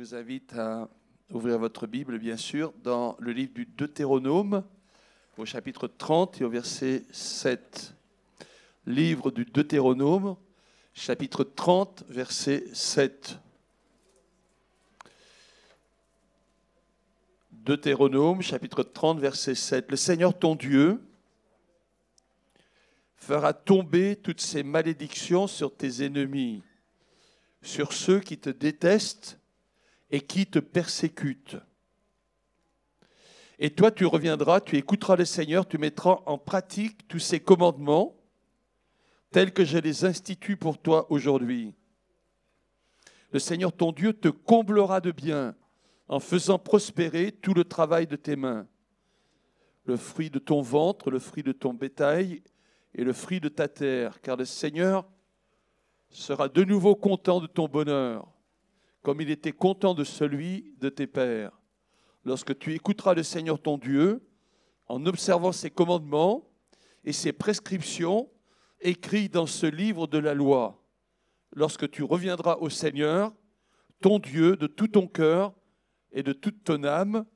vous invite à ouvrir votre Bible, bien sûr, dans le livre du Deutéronome, au chapitre 30 et au verset 7. Livre du Deutéronome, chapitre 30, verset 7. Deutéronome, chapitre 30, verset 7. Le Seigneur ton Dieu fera tomber toutes ces malédictions sur tes ennemis, sur ceux qui te détestent et qui te persécutent. Et toi, tu reviendras, tu écouteras le Seigneur, tu mettras en pratique tous ces commandements tels que je les institue pour toi aujourd'hui. Le Seigneur ton Dieu te comblera de bien en faisant prospérer tout le travail de tes mains, le fruit de ton ventre, le fruit de ton bétail et le fruit de ta terre, car le Seigneur sera de nouveau content de ton bonheur, comme il était content de celui de tes pères. Lorsque tu écouteras le Seigneur ton Dieu, en observant ses commandements et ses prescriptions écrits dans ce livre de la loi, lorsque tu reviendras au Seigneur, ton Dieu, de tout ton cœur et de toute ton âme.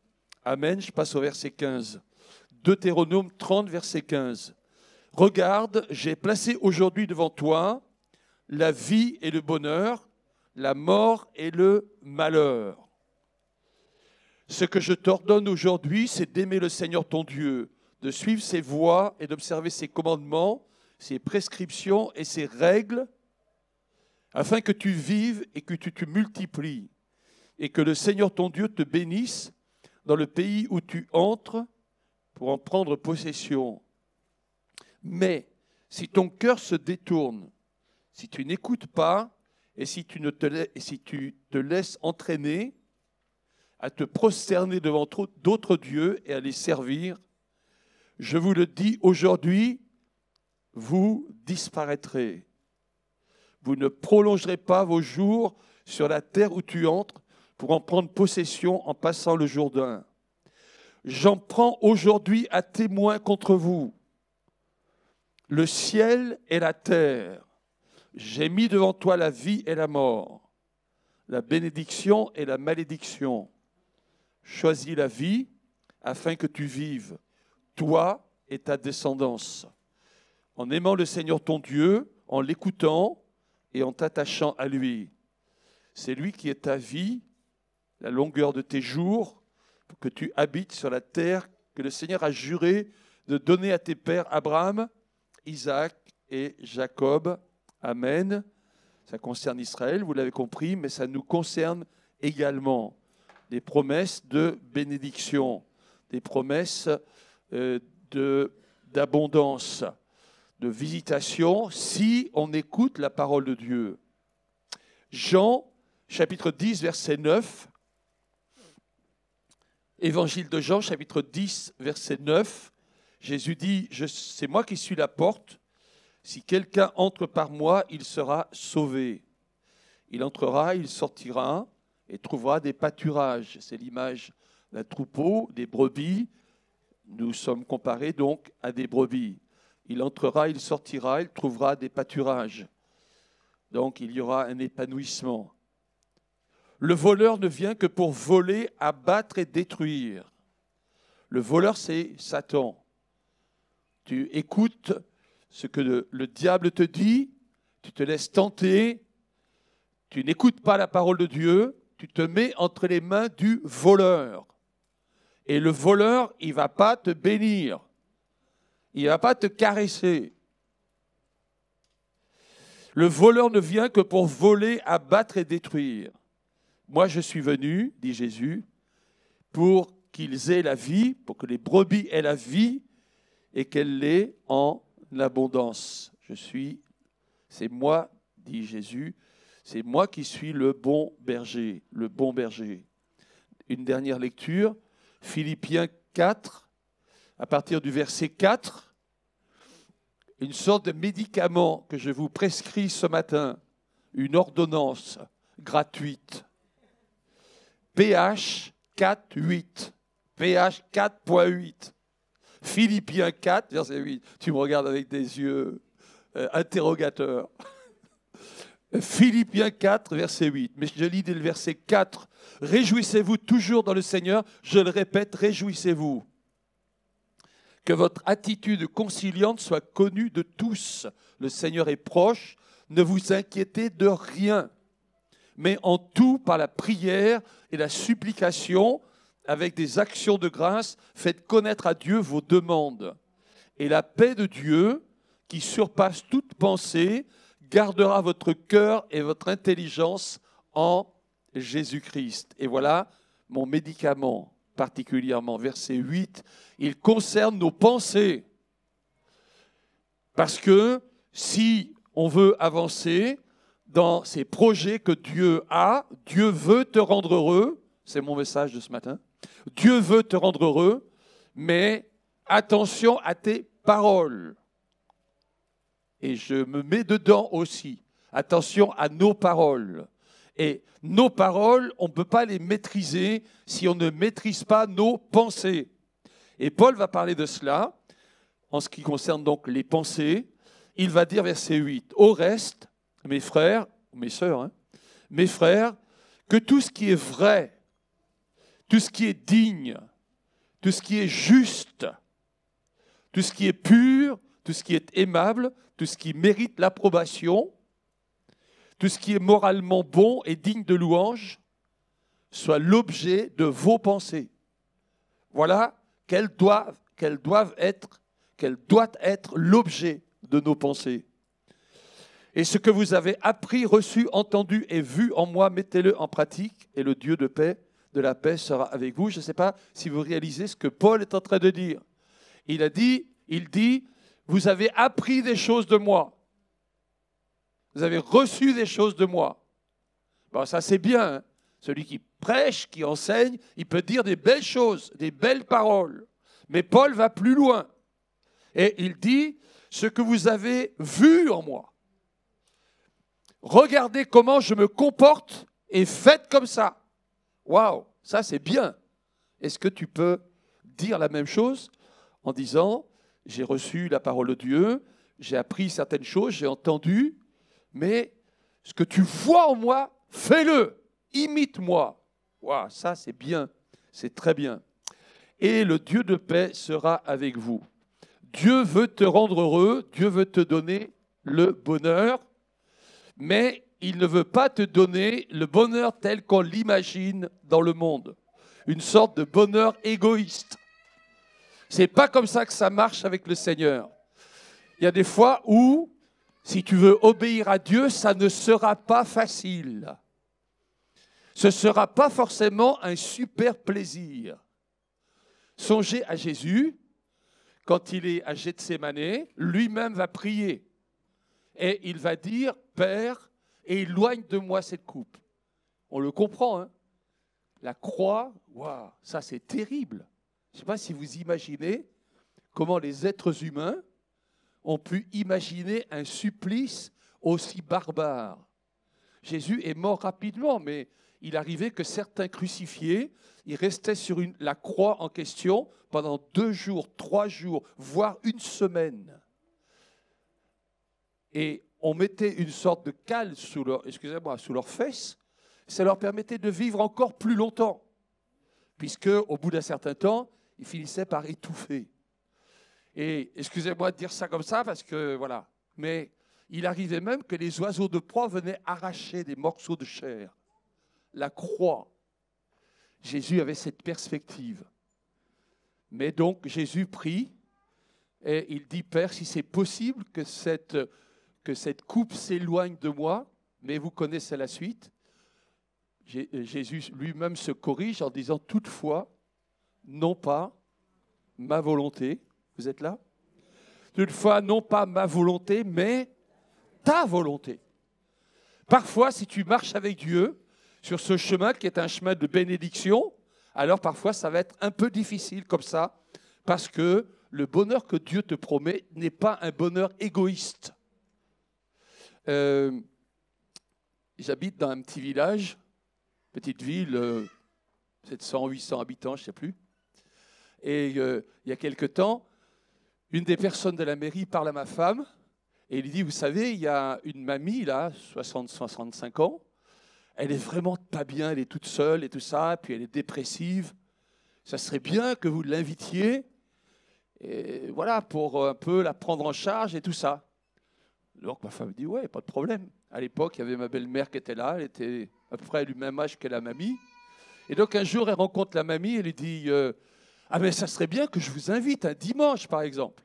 Amen. Je passe au verset 15. Deutéronome 30, verset 15. Regarde, j'ai placé aujourd'hui devant toi la vie et le bonheur, la mort et le malheur. Ce que je t'ordonne aujourd'hui, c'est d'aimer le Seigneur ton Dieu, de suivre ses voies et d'observer ses commandements, ses prescriptions et ses règles, afin que tu vives et que tu te multiplies, et que le Seigneur ton Dieu te bénisse dans le pays où tu entres pour en prendre possession. Mais si ton cœur se détourne, si tu n'écoutes pas et si tu te laisses entraîner à te prosterner devant d'autres dieux et à les servir, je vous le dis aujourd'hui, vous disparaîtrez. Vous ne prolongerez pas vos jours sur la terre où tu entres pour en prendre possession en passant le Jourdain. J'en prends aujourd'hui à témoin contre vous le ciel et la terre. J'ai mis devant toi la vie et la mort, la bénédiction et la malédiction. Choisis la vie afin que tu vives, toi et ta descendance, en aimant le Seigneur ton Dieu, en l'écoutant et en t'attachant à lui. C'est lui qui est ta vie, la longueur de tes jours, pour que tu habites sur la terre que le Seigneur a juré de donner à tes pères Abraham, Isaac et Jacob. Amen. Ça concerne Israël, vous l'avez compris, mais ça nous concerne également. Des promesses de bénédiction, des promesses d'abondance, de visitation, si on écoute la parole de Dieu. Jean, chapitre 10, verset 9. Évangile de Jean, chapitre 10, verset 9. Jésus dit, c'est moi qui suis la porte. Si quelqu'un entre par moi, il sera sauvé. Il entrera, il sortira et trouvera des pâturages. C'est l'image d'un troupeau, des brebis. Nous sommes comparés donc à des brebis. Il entrera, il sortira, il trouvera des pâturages. Donc il y aura un épanouissement. Le voleur ne vient que pour voler, abattre et détruire. Le voleur, c'est Satan. Tu écoutes ce que le diable te dit, tu te laisses tenter, tu n'écoutes pas la parole de Dieu, tu te mets entre les mains du voleur. Et le voleur, il ne va pas te bénir, il ne va pas te caresser. Le voleur ne vient que pour voler, abattre et détruire. Moi, je suis venu, dit Jésus, pour qu'ils aient la vie, pour que les brebis aient la vie et qu'elle l'ait en l'abondance. C'est moi, dit Jésus, c'est moi qui suis le bon berger, le bon berger. Une dernière lecture, Philippiens 4, à partir du verset 4, une sorte de médicament que je vous prescris ce matin, une ordonnance gratuite. PH 4.8, PH 4.8. Philippiens 4, verset 8. Tu me regardes avec des yeux interrogateurs. Philippiens 4, verset 8. Mais je lis dès le verset 4. Réjouissez-vous toujours dans le Seigneur. Je le répète, réjouissez-vous. Que votre attitude conciliante soit connue de tous. Le Seigneur est proche. Ne vous inquiétez de rien. Mais en tout, par la prière et la supplication, avec des actions de grâce, faites connaître à Dieu vos demandes. Et la paix de Dieu, qui surpasse toute pensée, gardera votre cœur et votre intelligence en Jésus-Christ. Et voilà mon médicament, particulièrement verset 8, il concerne nos pensées. Parce que si on veut avancer dans ces projets que Dieu a, Dieu veut te rendre heureux, c'est mon message de ce matin, Dieu veut te rendre heureux, mais attention à tes paroles. Et je me mets dedans aussi. Attention à nos paroles. Et nos paroles, on ne peut pas les maîtriser si on ne maîtrise pas nos pensées. Et Paul va parler de cela, en ce qui concerne donc les pensées. Il va dire, verset 8, « Au reste, mes frères, mes sœurs, mes frères, que tout ce qui est vrai, tout ce qui est digne, tout ce qui est juste, tout ce qui est pur, tout ce qui est aimable, tout ce qui mérite l'approbation, tout ce qui est moralement bon et digne de louange, soit l'objet de vos pensées. » Voilà quel doit être l'objet de nos pensées. Et ce que vous avez appris, reçu, entendu et vu en moi, mettez-le en pratique, et le Dieu de paix, de la paix sera avec vous. Je ne sais pas si vous réalisez ce que Paul est en train de dire. Il dit, vous avez appris des choses de moi. Vous avez reçu des choses de moi. Bon, ça c'est bien. Hein. Celui qui prêche, qui enseigne, il peut dire des belles choses, des belles paroles. Mais Paul va plus loin. Et il dit, ce que vous avez vu en moi. Regardez comment je me comporte et faites comme ça. Waouh, ça c'est bien. Est-ce que tu peux dire la même chose en disant, j'ai reçu la parole de Dieu, j'ai appris certaines choses, j'ai entendu, mais ce que tu vois en moi, fais-le, imite-moi. Waouh, ça c'est bien, c'est très bien. Et le Dieu de paix sera avec vous. Dieu veut te rendre heureux, Dieu veut te donner le bonheur, mais il ne veut pas te donner le bonheur tel qu'on l'imagine dans le monde. Une sorte de bonheur égoïste. C'est pas comme ça que ça marche avec le Seigneur. Il y a des fois où, si tu veux obéir à Dieu, ça ne sera pas facile. Ce ne sera pas forcément un super plaisir. Songez à Jésus, quand il est à Gethsémanée, lui-même va prier. Et il va dire, Père, éloigne de moi cette coupe. On le comprend, hein? La croix, waouh, ça c'est terrible. Je ne sais pas si vous imaginez comment les êtres humains ont pu imaginer un supplice aussi barbare. Jésus est mort rapidement, mais il arrivait que certains crucifiés, ils restaient sur la croix en question pendant 2 jours, 3 jours, voire 1 semaine. Et on mettait une sorte de cale sous leurs fesses. Ça leur permettait de vivre encore plus longtemps, puisque au bout d'un certain temps, ils finissaient par étouffer. Et excusez-moi de dire ça comme ça, parce que voilà. Mais il arrivait même que les oiseaux de proie venaient arracher des morceaux de chair. La croix. Jésus avait cette perspective. Mais donc Jésus prie et il dit, Père, si c'est possible que cette coupe s'éloigne de moi, mais vous connaissez la suite. Jésus lui-même se corrige en disant, toutefois, non pas ma volonté. Vous êtes là? Toutefois, non pas ma volonté, mais ta volonté. Parfois, si tu marches avec Dieu sur ce chemin qui est un chemin de bénédiction, alors parfois ça va être un peu difficile comme ça, parce que le bonheur que Dieu te promet n'est pas un bonheur égoïste. J'habite dans un petit village, petite ville, 700, 800 habitants, je ne sais plus. Et il y a quelque temps, une des personnes de la mairie parle à ma femme Et il dit, vous savez, il y a une mamie, là, 60-65 ans, elle est vraiment pas bien, elle est toute seule et tout ça, puis elle est dépressive. Ça serait bien que vous l'invitiez, et voilà, pour un peu la prendre en charge et tout ça. Donc ma femme dit, ouais, pas de problème. À l'époque, il y avait ma belle-mère qui était là, elle était à peu près du même âge que la mamie. Et donc un jour, elle rencontre la mamie, elle lui dit, ah mais ça serait bien que je vous invite un dimanche, par exemple.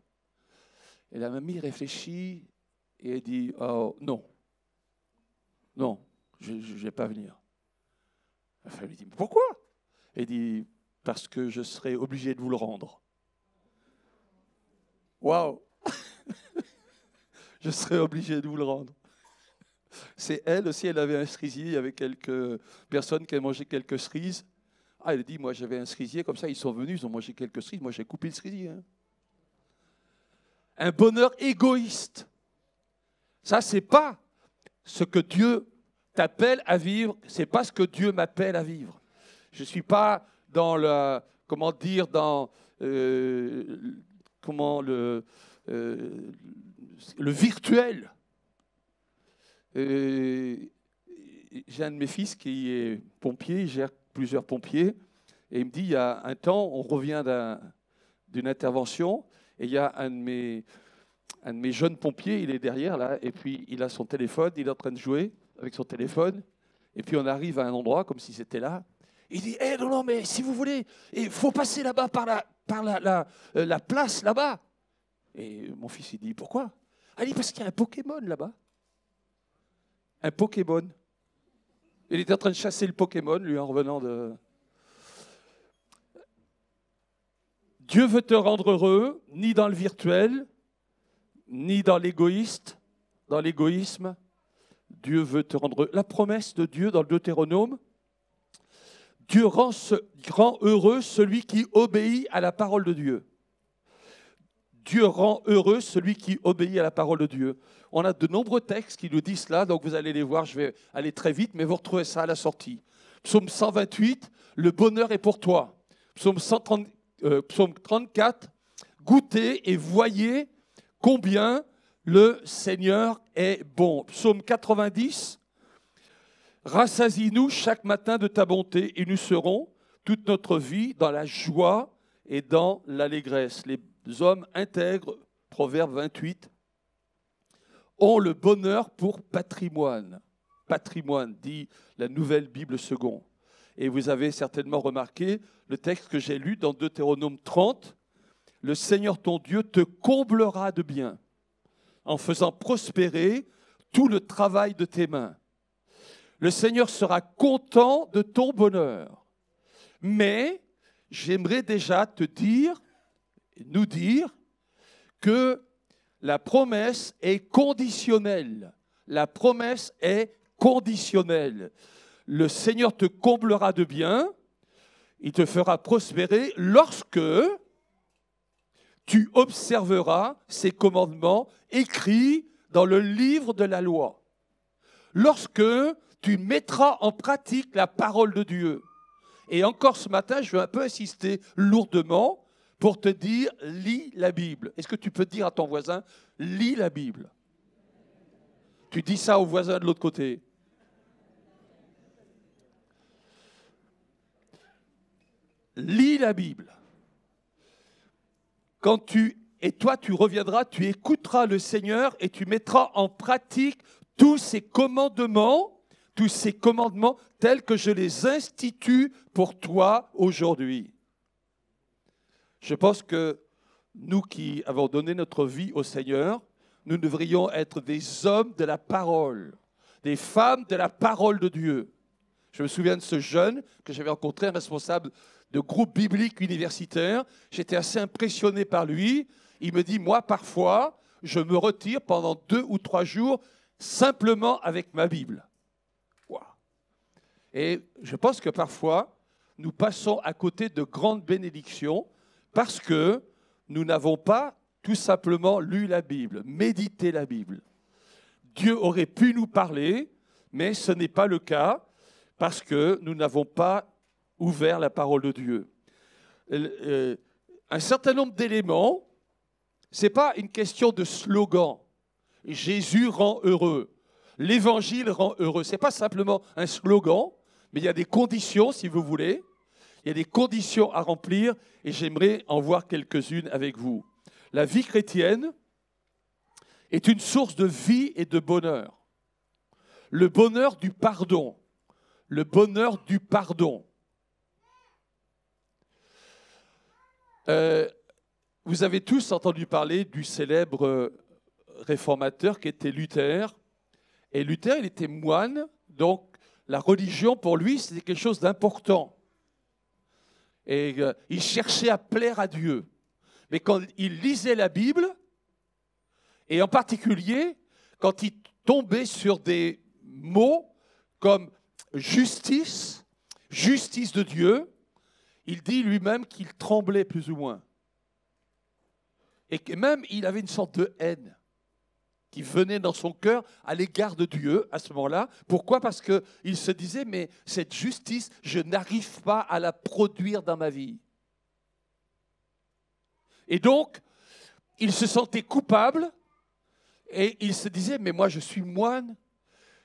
Et la mamie réfléchit et elle dit, oh non, non, je ne vais pas venir. La femme lui dit, mais pourquoi? Elle dit, parce que je serai obligé de vous le rendre. Waouh! Je serais obligé de vous le rendre. C'est elle aussi, elle avait un cerisier, il y avait quelques personnes qui avaient mangé quelques cerises. Ah, elle dit, moi j'avais un cerisier, comme ça ils sont venus, ils ont mangé quelques cerises, moi j'ai coupé le cerisier. Hein. Un bonheur égoïste. Ça, c'est pas ce que Dieu t'appelle à vivre, c'est pas ce que Dieu m'appelle à vivre. Je ne suis pas dans le, comment dire, dans le virtuel. J'ai un de mes fils qui est pompier, il gère plusieurs pompiers, et il me dit, il y a un temps, on revient d'une intervention, et il y a un de mes jeunes pompiers, il est derrière, là, et puis il a son téléphone, il est en train de jouer avec son téléphone, et puis on arrive à un endroit, comme si c'était là, il dit, non, mais si vous voulez, il faut passer là-bas par la place, là-bas. Et mon fils, il dit, pourquoi? Ah, il dit, parce qu'il y a un Pokémon là-bas. Un Pokémon. Il était en train de chasser le Pokémon, lui, en revenant de... Dieu veut te rendre heureux, ni dans le virtuel, ni dans l'égoïsme. Dieu veut te rendre heureux. La promesse de Dieu dans le Deutéronome, Dieu rend heureux celui qui obéit à la parole de Dieu. Dieu rend heureux celui qui obéit à la parole de Dieu. On a de nombreux textes qui nous disent cela, donc vous allez les voir, je vais aller très vite, mais vous retrouvez ça à la sortie. Psaume 128, le bonheur est pour toi. Psaume 34, goûtez et voyez combien le Seigneur est bon. Psaume 90, rassasie-nous chaque matin de ta bonté et nous serons toute notre vie dans la joie et dans l'allégresse. Les hommes intègres, Proverbe 28, ont le bonheur pour patrimoine. Patrimoine, dit la Nouvelle Bible Second. Et vous avez certainement remarqué le texte que j'ai lu dans Deutéronome 30. Le Seigneur ton Dieu te comblera de bien en faisant prospérer tout le travail de tes mains. Le Seigneur sera content de ton bonheur. Mais j'aimerais déjà nous dire que la promesse est conditionnelle. La promesse est conditionnelle. Le Seigneur te comblera de bien, il te fera prospérer lorsque tu observeras ses commandements écrits dans le livre de la loi. Lorsque tu mettras en pratique la parole de Dieu. Et encore ce matin, je vais un peu insister lourdement pour te dire, lis la Bible. Est-ce que tu peux dire à ton voisin, lis la Bible? Tu dis ça au voisin de l'autre côté. Lis la Bible. Et toi, tu reviendras, tu écouteras le Seigneur et tu mettras en pratique tous ces commandements tels que je les institue pour toi aujourd'hui. Je pense que nous qui avons donné notre vie au Seigneur, nous devrions être des hommes de la parole, des femmes de la parole de Dieu. Je me souviens de ce jeune que j'avais rencontré, un responsable de groupe biblique universitaire. J'étais assez impressionné par lui. Il me dit, moi, parfois, je me retire pendant 2 ou 3 jours simplement avec ma Bible. Wow. Et je pense que parfois, nous passons à côté de grandes bénédictions parce que nous n'avons pas tout simplement lu la Bible, médité la Bible. Dieu aurait pu nous parler, mais ce n'est pas le cas parce que nous n'avons pas ouvert la parole de Dieu. Un certain nombre d'éléments, ce n'est pas une question de slogan, Jésus rend heureux. L'évangile rend heureux. Ce n'est pas simplement un slogan, mais il y a des conditions, si vous voulez. Il y a des conditions à remplir et j'aimerais en voir quelques-unes avec vous. La vie chrétienne est une source de vie et de bonheur. Le bonheur du pardon. Le bonheur du pardon. Vous avez tous entendu parler du célèbre réformateur qui était Luther. Et Luther, il était moine, donc la religion pour lui, c'était quelque chose d'important. Et il cherchait à plaire à Dieu. Mais quand il lisait la Bible, et en particulier quand il tombait sur des mots comme justice, justice de Dieu, il dit lui-même qu'il tremblait plus ou moins. Et que même il avait une sorte de haine qui venait dans son cœur à l'égard de Dieu à ce moment-là. Pourquoi ? Parce qu'il se disait, mais cette justice, je n'arrive pas à la produire dans ma vie. Et donc, il se sentait coupable et il se disait, mais moi je suis moine,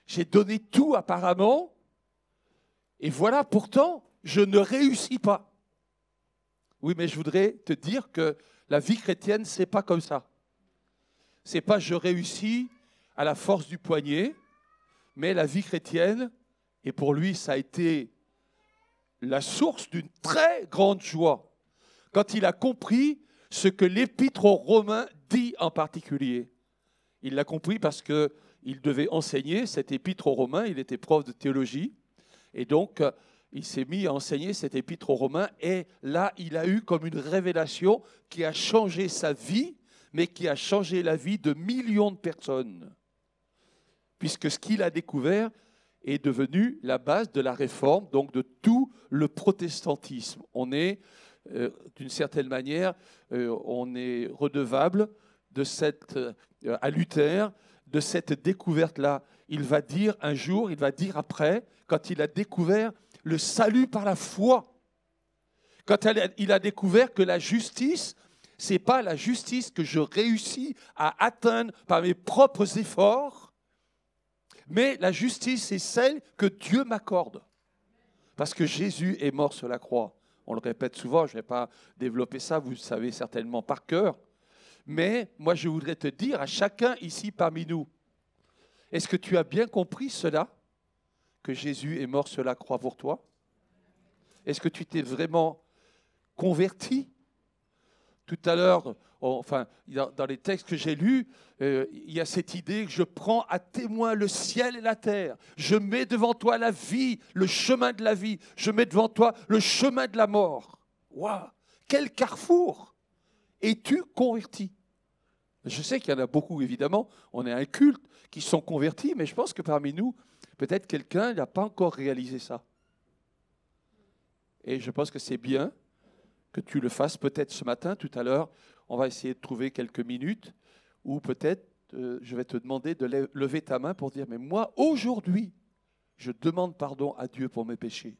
j'ai donné tout apparemment, et voilà, pourtant, je ne réussis pas. Oui, mais je voudrais te dire que la vie chrétienne, ce n'est pas comme ça. Ce n'est pas je réussis à la force du poignet, mais la vie chrétienne, et pour lui, ça a été la source d'une très grande joie. Quand il a compris ce que l'Épître aux Romains dit en particulier. Il l'a compris parce qu'il devait enseigner cette Épître aux Romains, il était prof de théologie, et donc il s'est mis à enseigner cette Épître aux Romains, et là, il a eu comme une révélation qui a changé sa vie, mais qui a changé la vie de millions de personnes. Puisque ce qu'il a découvert est devenu la base de la réforme, donc de tout le protestantisme. On est, d'une certaine manière, on est redevable de à Luther, de cette découverte-là. Il va dire un jour, il va dire après, quand il a découvert le salut par la foi, quand il a découvert que la justice, ce n'est pas la justice que je réussis à atteindre par mes propres efforts, mais la justice, c'est celle que Dieu m'accorde. Parce que Jésus est mort sur la croix. On le répète souvent, je ne vais pas développer ça, vous le savez certainement par cœur. Mais moi, je voudrais te dire à chacun ici parmi nous, est-ce que tu as bien compris cela, que Jésus est mort sur la croix pour toi? Est-ce que tu t'es vraiment converti? Tout à l'heure, dans les textes que j'ai lus, il y a cette idée que je prends à témoin le ciel et la terre. Je mets devant toi la vie, le chemin de la vie. Je mets devant toi le chemin de la mort. Waouh! Quel carrefour! Es-tu converti? Je sais qu'il y en a beaucoup, évidemment. On est un culte qui sont convertis, mais je pense que parmi nous, peut-être quelqu'un n'a pas encore réalisé ça. Et je pense que c'est bien que tu le fasses peut-être ce matin, tout à l'heure. On va essayer de trouver quelques minutes où peut-être je vais te demander de lever ta main pour dire, mais moi, aujourd'hui, je demande pardon à Dieu pour mes péchés.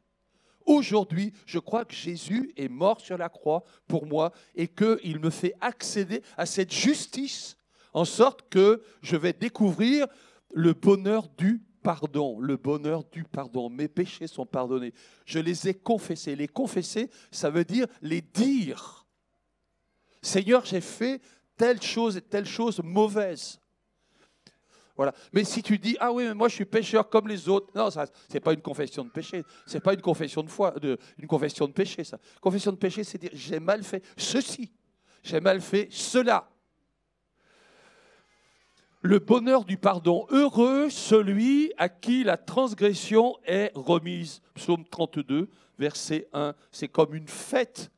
Aujourd'hui, je crois que Jésus est mort sur la croix pour moi et qu'il me fait accéder à cette justice en sorte que je vais découvrir le bonheur du pardon, le bonheur du pardon. Mes péchés sont pardonnés. Je les ai confessés. Les confesser, ça veut dire les dire. Seigneur, j'ai fait telle chose et telle chose mauvaise. Voilà. Mais si tu dis, ah oui, mais moi je suis pécheur comme les autres, non, ça, c'est pas une confession de péché, c'est pas une confession de foi, une confession de péché, ça. Confession de péché, c'est dire, j'ai mal fait ceci, j'ai mal fait cela. Le bonheur du pardon, heureux celui à qui la transgression est remise. Psaume 32, verset 1, c'est comme une fête,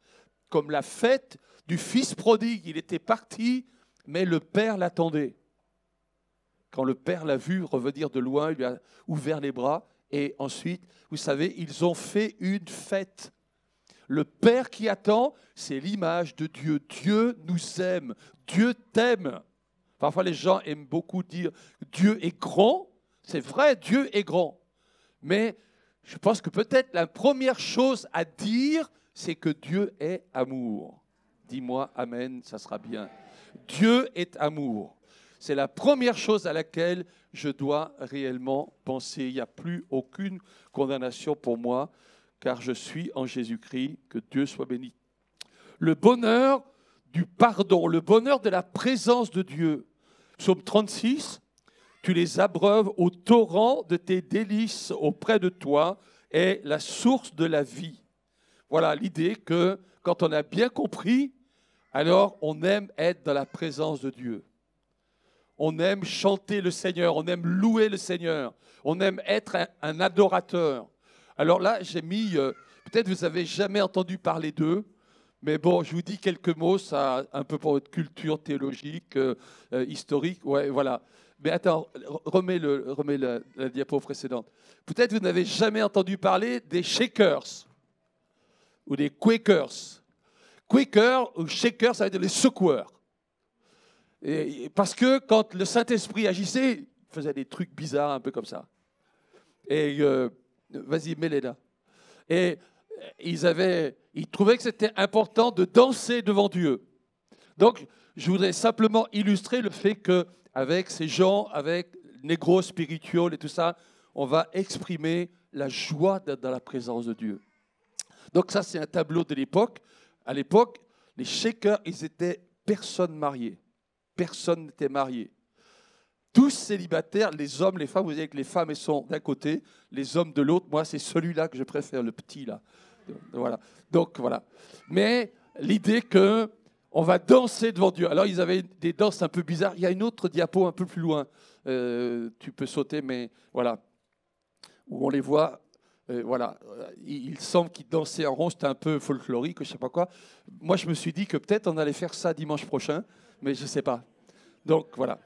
comme la fête du fils prodigue. Il était parti, mais le père l'attendait. Quand le père l'a vu revenir de loin, il lui a ouvert les bras. Et ensuite, vous savez, ils ont fait une fête. Le père qui attend, c'est l'image de Dieu. Dieu nous aime. Dieu t'aime. Parfois, les gens aiment beaucoup dire Dieu est grand. C'est vrai, Dieu est grand. Mais je pense que peut-être la première chose à dire, c'est que Dieu est amour. Dis-moi Amen, ça sera bien. Dieu est amour. C'est la première chose à laquelle je dois réellement penser. Il n'y a plus aucune condamnation pour moi, car je suis en Jésus-Christ. Que Dieu soit béni. Le bonheur du pardon, le bonheur de la présence de Dieu. Psaume 36, tu les abreuves au torrent de tes délices auprès de toi est la source de la vie. Voilà l'idée que quand on a bien compris, alors on aime être dans la présence de Dieu. On aime chanter le Seigneur, on aime louer le Seigneur, on aime être un adorateur. Alors là, j'ai mis, peut-être vous n'avez jamais entendu parler d'eux, mais bon, je vous dis quelques mots, ça, un peu pour votre culture théologique, historique, ouais, voilà. Mais attends, remets la diapo précédente. Peut-être vous n'avez jamais entendu parler des Shakers ou des Quakers. Quakers ou Shakers, ça veut dire les secoueurs. Et parce que quand le Saint-Esprit agissait, il faisait des trucs bizarres, un peu comme ça. Et vas-y, mets-les là. Et ils trouvaient que c'était important de danser devant Dieu. Donc, je voudrais simplement illustrer le fait qu'avec ces gens, avec Negro Spiritual et tout ça, on va exprimer la joie d'être dans la présence de Dieu. Donc ça, c'est un tableau de l'époque. À l'époque, les Shakers, ils étaient personnes mariées. Personne n'était marié. Tous célibataires, les hommes, les femmes. Vous voyez que les femmes, elles sont d'un côté, les hommes de l'autre. Moi, c'est celui-là que je préfère, le petit, là. Voilà. Donc, voilà. Mais l'idée qu'on va danser devant Dieu. Alors, ils avaient des danses un peu bizarres. Il y a une autre diapo un peu plus loin. Tu peux sauter, mais voilà. Où on les voit. Voilà, il semble qu'ils dansaient en rond, c'était un peu folklorique, je ne sais pas quoi. Moi, je me suis dit que peut-être on allait faire ça dimanche prochain, mais je ne sais pas. Donc, voilà.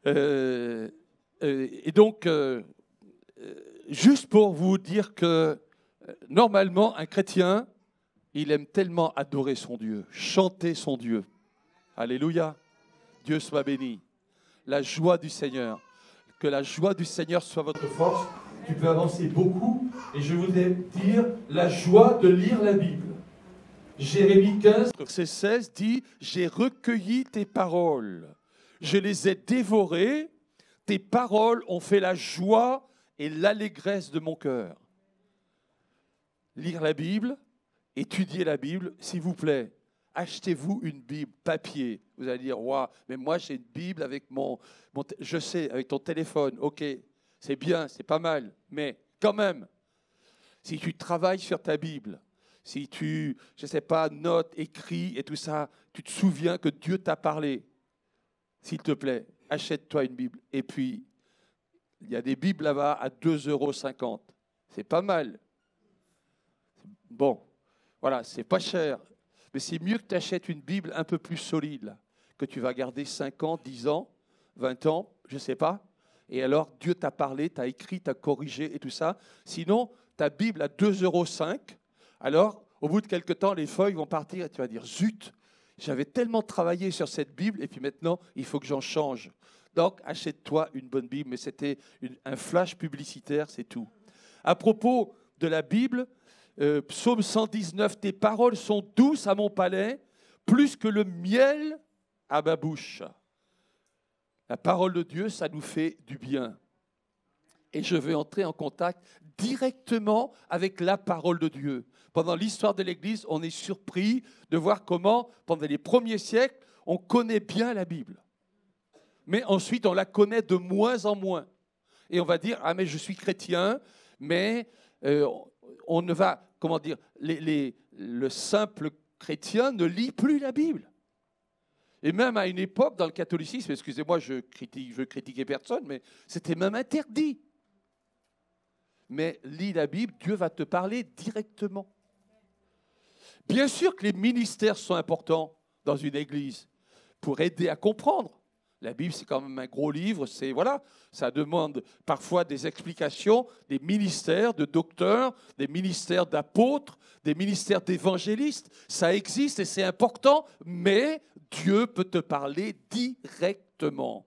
Et donc, juste pour vous dire que, normalement, un chrétien, il aime tellement adorer son Dieu, chanter son Dieu. Alléluia. Dieu soit béni. La joie du Seigneur. Que la joie du Seigneur soit votre force. Tu peux avancer beaucoup, et je voudrais dire la joie de lire la Bible. Jérémie 15, verset 16 dit « J'ai recueilli tes paroles, je les ai dévorées, tes paroles ont fait la joie et l'allégresse de mon cœur. » Lire la Bible, étudier la Bible, s'il vous plaît, achetez-vous une Bible papier. Vous allez dire « Waouh, mais moi j'ai une Bible avec je sais, avec ton téléphone, ok. » C'est bien, c'est pas mal, mais quand même, si tu travailles sur ta Bible, si tu, je ne sais pas, notes, écris et tout ça, tu te souviens que Dieu t'a parlé, s'il te plaît, achète-toi une Bible. Et puis, il y a des Bibles là-bas à 2,50 €. C'est pas mal. Bon, voilà, c'est pas cher. Mais c'est mieux que tu achètes une Bible un peu plus solide, là, que tu vas garder 5 ans, 10 ans, 20 ans, je ne sais pas. Et alors, Dieu t'a parlé, t'a écrit, t'a corrigé et tout ça. Sinon, ta Bible à 2,05 €, alors, au bout de quelques temps, les feuilles vont partir et tu vas dire, zut, j'avais tellement travaillé sur cette Bible et puis maintenant, il faut que j'en change. Donc, achète-toi une bonne Bible, mais c'était un flash publicitaire, c'est tout. À propos de la Bible, Psaume 119, tes paroles sont douces à mon palais, plus que le miel à ma bouche. La parole de Dieu, ça nous fait du bien. Et je veux entrer en contact directement avec la parole de Dieu. Pendant l'histoire de l'Église, on est surpris de voir comment, pendant les premiers siècles, on connaît bien la Bible. Mais ensuite, on la connaît de moins en moins. Et on va dire, ah mais je suis chrétien, mais on ne va, comment dire, le simple chrétien ne lit plus la Bible. Et même à une époque, dans le catholicisme, excusez-moi, je critiquais personne, mais c'était même interdit. Mais lis la Bible, Dieu va te parler directement. Bien sûr que les ministères sont importants dans une église pour aider à comprendre. La Bible, c'est quand même un gros livre, voilà, ça demande parfois des explications, des ministères de docteurs, des ministères d'apôtres, des ministères d'évangélistes. Ça existe et c'est important, mais Dieu peut te parler directement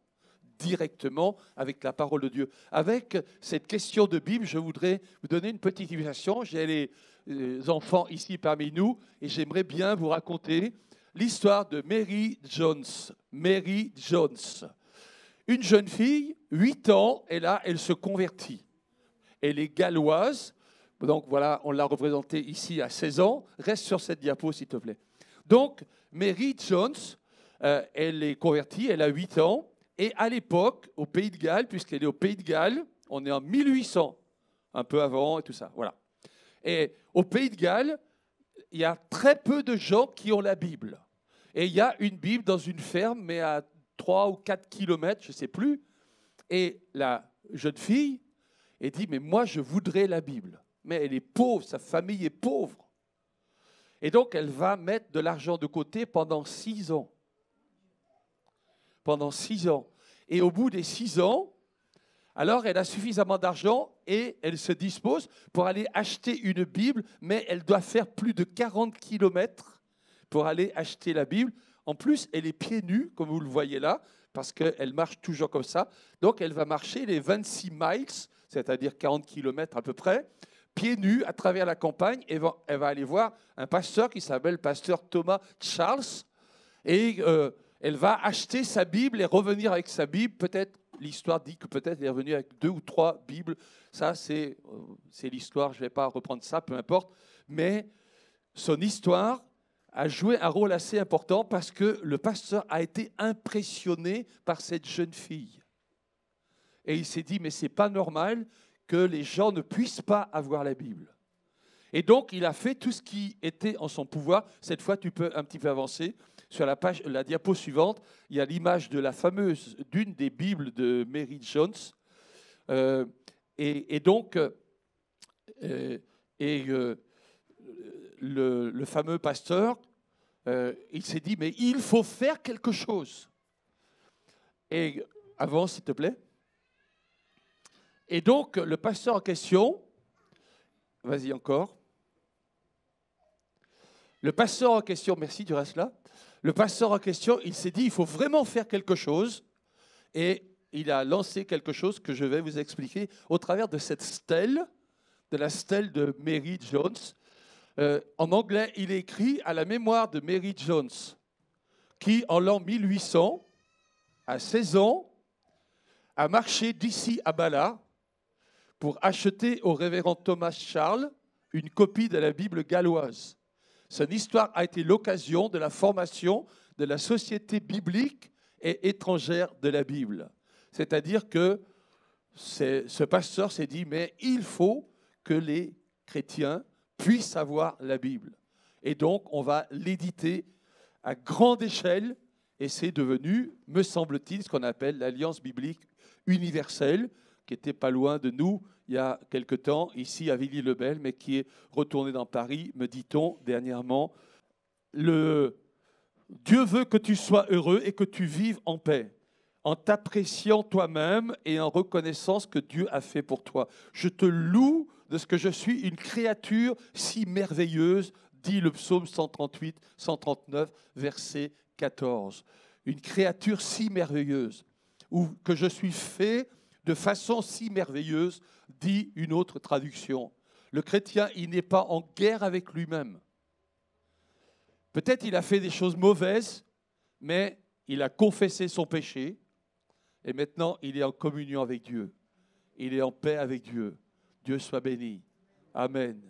avec la parole de Dieu. Avec cette question de Bible, je voudrais vous donner une petite illustration. J'ai les enfants ici parmi nous et j'aimerais bien vous raconter l'histoire de Mary Jones. Mary Jones. une jeune fille, 8 ans, et là, elle se convertit. Elle est galloise, donc voilà, on l'a représentée ici à 16 ans. Reste sur cette diapo, s'il te plaît. Donc, Mary Jones, elle est convertie, elle a 8 ans, et à l'époque, au Pays de Galles, puisqu'elle est au Pays de Galles, on est en 1800, un peu avant et tout ça, voilà. Et au Pays de Galles, il y a très peu de gens qui ont la Bible. Et il y a une Bible dans une ferme, mais à 3 ou 4 kilomètres, je ne sais plus. Et la jeune fille, elle dit, mais moi, je voudrais la Bible. Mais elle est pauvre, sa famille est pauvre. Et donc, elle va mettre de l'argent de côté pendant 6 ans. Pendant 6 ans. Et au bout des 6 ans, alors elle a suffisamment d'argent et elle se dispose pour aller acheter une Bible, mais elle doit faire plus de 40 kilomètres pour aller acheter la Bible. En plus, elle est pieds nus, comme vous le voyez là, parce qu'elle marche toujours comme ça. Donc, elle va marcher les 26 miles, c'est-à-dire 40 kilomètres à peu près, pieds nus à travers la campagne. Et elle va aller voir un pasteur qui s'appelle pasteur Thomas Charles. Et elle va acheter sa Bible et revenir avec sa Bible. Peut-être, l'histoire dit que peut-être elle est revenue avec 2 ou 3 Bibles. Ça, c'est l'histoire. Je ne vais pas reprendre ça, peu importe. Mais son histoire a joué un rôle assez important parce que le pasteur a été impressionné par cette jeune fille. Et il s'est dit, mais ce n'est pas normal que les gens ne puissent pas avoir la Bible. Et donc, il a fait tout ce qui était en son pouvoir. Cette fois, tu peux un petit peu avancer. Sur la diapo suivante, il y a l'image de la fameuse, d'une des Bibles de Mary Jones. Le fameux pasteur, il s'est dit, mais il faut faire quelque chose. Et avance, s'il te plaît. Et donc, le pasteur en question, vas-y encore. Le pasteur en question, merci, tu restes là. Le pasteur en question, il s'est dit, il faut vraiment faire quelque chose. Et il a lancé quelque chose que je vais vous expliquer au travers de cette stèle, de la stèle de Mary Jones. En anglais, il est écrit à la mémoire de Mary Jones, qui, en l'an 1800, à 16 ans, a marché d'ici à Bala pour acheter au révérend Thomas Charles une copie de la Bible galloise. Son histoire a été l'occasion de la formation de la Société biblique et étrangère de la Bible. C'est-à-dire que ce pasteur s'est dit, mais il faut que les chrétiens puissent avoir la Bible. Et donc, on va l'éditer à grande échelle, et c'est devenu, me semble-t-il, ce qu'on appelle l'Alliance biblique universelle, qui n'était pas loin de nous il y a quelque temps, ici à Villiers-le-Bel, mais qui est retourné dans Paris, me dit-on dernièrement. Dieu veut que tu sois heureux et que tu vives en paix, en t'appréciant toi-même et en reconnaissant ce que Dieu a fait pour toi. Je te loue de ce que je suis une créature si merveilleuse, dit le psaume 138, 139, verset 14. Une créature si merveilleuse, ou que je suis fait de façon si merveilleuse, dit une autre traduction. Le chrétien, il n'est pas en guerre avec lui-même. Peut-être il a fait des choses mauvaises, mais il a confessé son péché et maintenant il est en communion avec Dieu. Il est en paix avec Dieu. Dieu soit béni. Amen.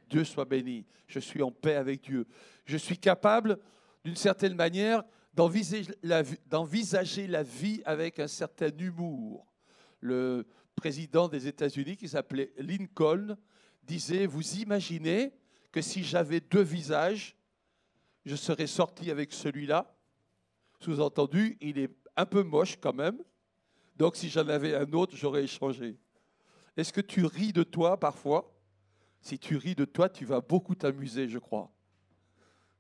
Dieu soit béni. Je suis en paix avec Dieu. Je suis capable, d'une certaine manière, d'envisager la vie avec un certain humour. Le président des États-Unis, qui s'appelait Lincoln, disait, vous imaginez que si j'avais 2 visages, je serais sorti avec celui-là. Sous-entendu, il est un peu moche quand même. Donc, si j'en avais un autre, j'aurais échangé. Est-ce que tu ris de toi parfois? Si tu ris de toi, tu vas beaucoup t'amuser, je crois.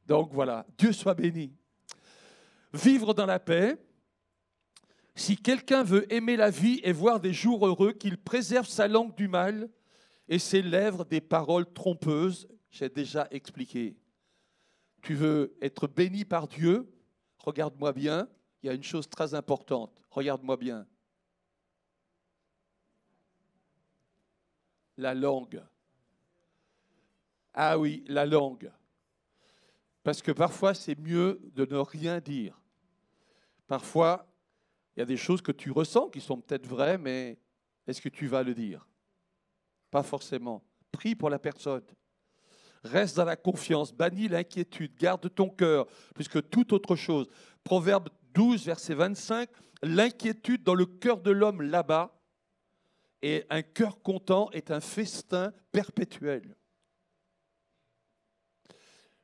Donc, voilà. Dieu soit béni. Vivre dans la paix. Si quelqu'un veut aimer la vie et voir des jours heureux, qu'il préserve sa langue du mal et ses lèvres des paroles trompeuses. J'ai déjà expliqué. Tu veux être béni par Dieu? Regarde-moi bien. Il y a une chose très importante. Regarde-moi bien. La langue. Ah oui, la langue. Parce que parfois, c'est mieux de ne rien dire. Parfois, Il y a des choses que tu ressens qui sont peut-être vraies, mais est-ce que tu vas le dire? Pas forcément. Prie pour la personne. Reste dans la confiance, bannis l'inquiétude, garde ton cœur plus que toute autre chose. Proverbe 12, verset 25, l'inquiétude dans le cœur de l'homme là-bas, et un cœur content est un festin perpétuel.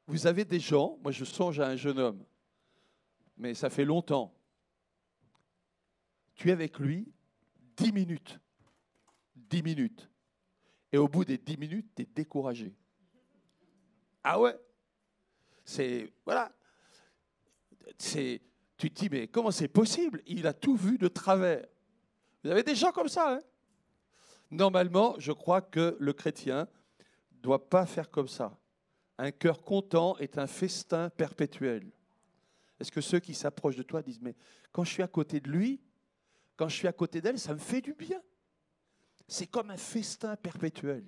Vous avez des gens, moi je songe à un jeune homme, mais ça fait longtemps. Tu es avec lui 10 minutes. 10 minutes. Et au bout des 10 minutes, tu es découragé. Ah ouais? Voilà. Tu te dis, mais comment c'est possible? Il a tout vu de travers. Vous avez des gens comme ça, hein? Normalement, je crois que le chrétien ne doit pas faire comme ça. Un cœur content est un festin perpétuel. Est-ce que ceux qui s'approchent de toi disent, mais quand je suis à côté de lui, quand je suis à côté d'elle, ça me fait du bien. C'est comme un festin perpétuel.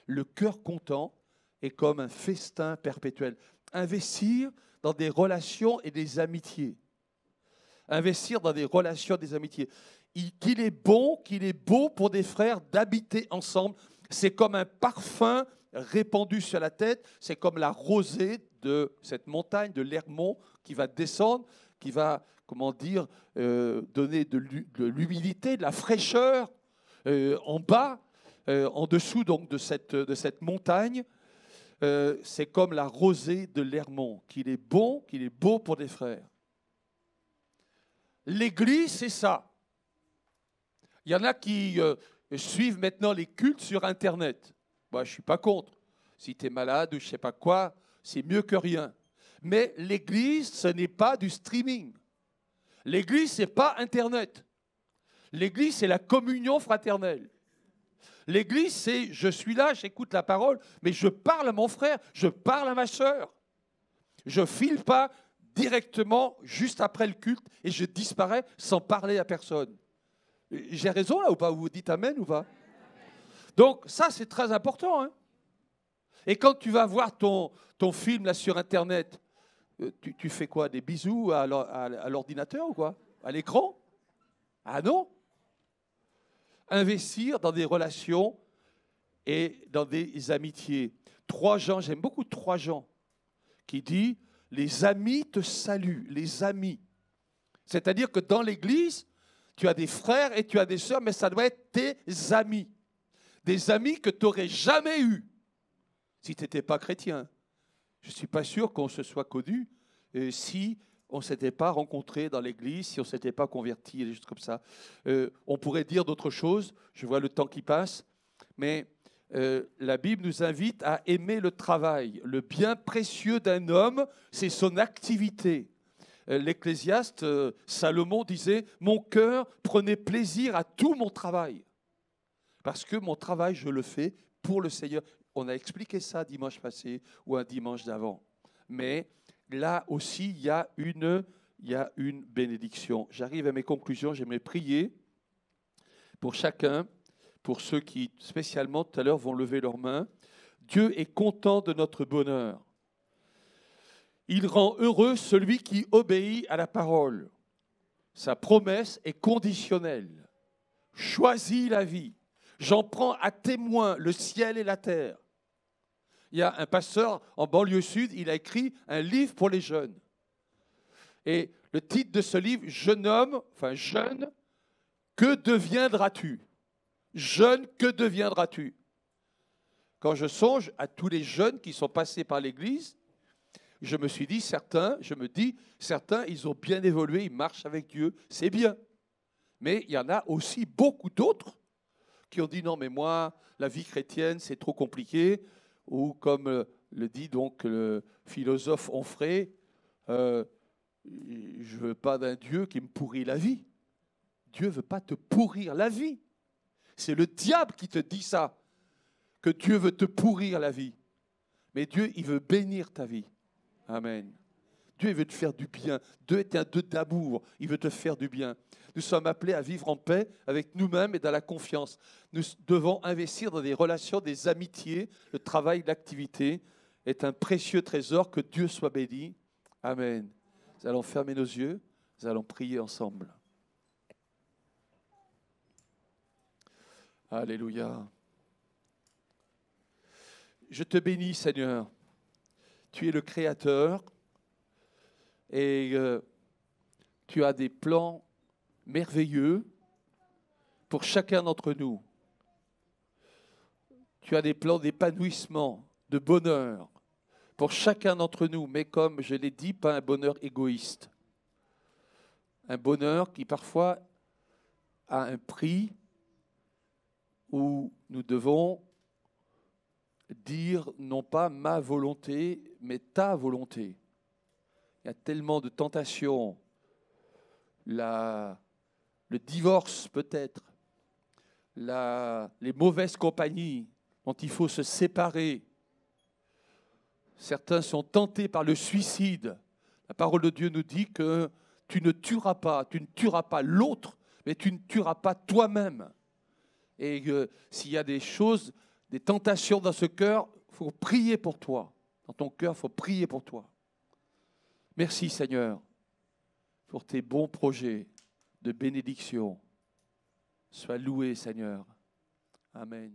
Le cœur content est comme un festin perpétuel. Investir dans des relations et des amitiés. Investir dans des relations et des amitiés. Qu'il est bon, qu'il est beau pour des frères d'habiter ensemble. C'est comme un parfum répandu sur la tête. C'est comme la rosée de cette montagne, de l'Hermont, qui va descendre, qui va, donner de l'humidité, de la fraîcheur en bas, en dessous donc de cette montagne. C'est comme la rosée de l'Hermont, qu'il est bon, qu'il est beau pour des frères. L'Église, c'est ça. Il y en a qui suivent maintenant les cultes sur Internet. Moi, je ne suis pas contre. Si tu es malade ou je ne sais pas quoi, c'est mieux que rien. Mais l'Église, ce n'est pas du streaming. L'Église, ce n'est pas Internet. L'Église, c'est la communion fraternelle. L'Église, c'est je suis là, j'écoute la parole, mais je parle à mon frère, je parle à ma sœur. Je ne file pas directement juste après le culte et je disparais sans parler à personne. J'ai raison là ou pas? Vous dites amen ou pas? Donc ça, c'est très important. Hein. Et quand tu vas voir ton film là sur Internet, tu fais quoi? Des bisous à l'ordinateur ou quoi? À l'écran? Ah non? Investir dans des relations et dans des amitiés. 3 Jean, j'aime beaucoup 3 Jean, qui dit « Les amis te saluent, les amis ». C'est-à-dire que dans l'Église, tu as des frères et tu as des sœurs, mais ça doit être tes amis. Des amis que tu n'aurais jamais eus si tu n'étais pas chrétien. Je ne suis pas sûr qu'on se soit connus si on ne s'était pas rencontrés dans l'Église, si on ne s'était pas convertis, des choses comme ça. On pourrait dire d'autres choses, je vois le temps qui passe, mais la Bible nous invite à aimer le travail. Le bien précieux d'un homme, c'est son activité. L'Ecclésiaste, Salomon disait « Mon cœur prenait plaisir à tout mon travail. » Parce que mon travail, je le fais pour le Seigneur. On a expliqué ça dimanche passé ou un dimanche d'avant. Mais là aussi, il y a une bénédiction. J'arrive à mes conclusions. J'aimerais prier pour chacun, pour ceux qui, spécialement, tout à l'heure, vont lever leurs mains. Dieu est content de notre bonheur. Il rend heureux celui qui obéit à la parole. Sa promesse est conditionnelle. Choisis la vie. J'en prends à témoin le ciel et la terre. Il y a un pasteur en banlieue sud, il a écrit un livre pour les jeunes. Et le titre de ce livre, jeune, que deviendras-tu? Jeune, que deviendras-tu? Quand je songe à tous les jeunes qui sont passés par l'Église, je me dis, certains, ils ont bien évolué, ils marchent avec Dieu, c'est bien. Mais il y en a aussi beaucoup d'autres qui ont dit, non, mais moi, la vie chrétienne, c'est trop compliqué. Ou comme le dit donc le philosophe Onfray, je ne veux pas d'un Dieu qui me pourrit la vie. Dieu ne veut pas te pourrir la vie. C'est le diable qui te dit ça, que Dieu veut te pourrir la vie. Mais Dieu, il veut bénir ta vie. Amen. Dieu, il veut te faire du bien. Dieu est un Dieu d'amour. Il veut te faire du bien. Nous sommes appelés à vivre en paix avec nous-mêmes et dans la confiance. Nous devons investir dans des relations, des amitiés. Le travail, l'activité est un précieux trésor. Que Dieu soit béni. Amen. Nous allons fermer nos yeux. Nous allons prier ensemble. Alléluia. Je te bénis, Seigneur. Tu es le Créateur et tu as des plans merveilleux pour chacun d'entre nous. Tu as des plans d'épanouissement, de bonheur pour chacun d'entre nous, mais comme je l'ai dit, pas un bonheur égoïste. Un bonheur qui parfois a un prix où nous devons dire non pas ma volonté, mais ta volonté. Il y a tellement de tentations, le divorce peut-être, les mauvaises compagnies dont il faut se séparer. Certains sont tentés par le suicide. La parole de Dieu nous dit que tu ne tueras pas l'autre, mais tu ne tueras pas toi-même. Et s'il y a des choses, des tentations dans ce cœur, il faut prier pour toi. Dans ton cœur, il faut prier pour toi. Merci Seigneur pour tes bons projets de bénédiction. Sois loué Seigneur. Amen.